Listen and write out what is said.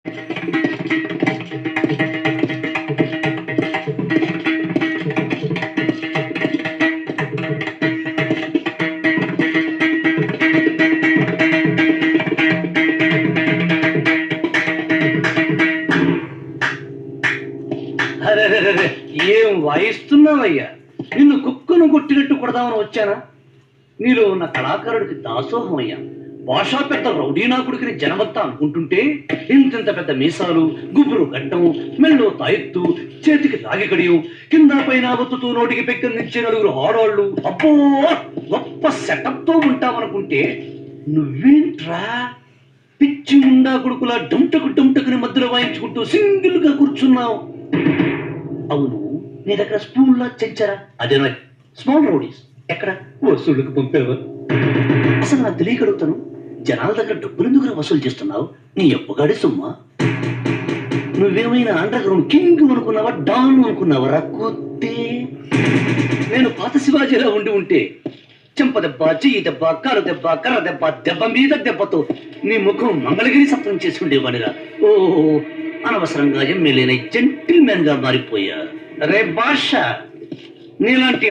అరే ఏం వాయిస్తున్నావయ్యా? నిన్ను కుక్కను కొట్టినట్టు కొడదామని వచ్చానా? నీలో ఉన్న కళాకారుడికి దాసోహం అయ్యా. భాషా పెద్ద రౌడీనాకుడికి జనమంతా అనుకుంటుంటే ఇంతింత పెద్ద మీసాలు, గుబురు గడ్డం, మెల్లో తాయెత్తు, చేతికి రాగికడియం, కింద పైన ఒత్తుతూ నోటికి పెక్కందించే నలుగురు ఆడవాళ్ళు, అబ్బో గొప్ప సెటప్ తో ఉంటామనుకుంటే నువ్వేంట్రా పిచ్చి ఉండా కొడుకులా డుంటకుని మధ్యలో వాయించుకుంటూ సింగిల్ గా కూర్చున్నావు. అవును, నీ దగ్గర స్పూన్లా చెంచరా? అదేనా స్మాల్ రౌడీస్? ఎక్కడ వసూళ్ళకు పంపేవా? అసలు నాకు తెలియగలుగుతాను, జనాల దగ్గర డబ్బులు ఎందుకు వసూలు చేస్తున్నావు? నీ అప్పగాడి సొమ్మా? నువ్వేమైనా అండర్ గ్రౌండ్ కింగ్ అనుకున్నావా, డాన్ అనుకున్నావరా? కొత్తే నేను పాత శివాజీలా ఉంటే చెంప దెబ్బ, చెయ్యి దెబ్బ, కాలు దెబ్బ, కర్ర దెబ్బ, దెబ్బ మీద దెబ్బతో నీ ముఖం మంగళగిరి సప్తం చేసి ఉండేవాడిగా. ఓ అనవసరంగా ఎమ్మెల్యేనై జెంటిల్ మ్యాన్ గా మారిపోయా. రే భాష, నీలాంటి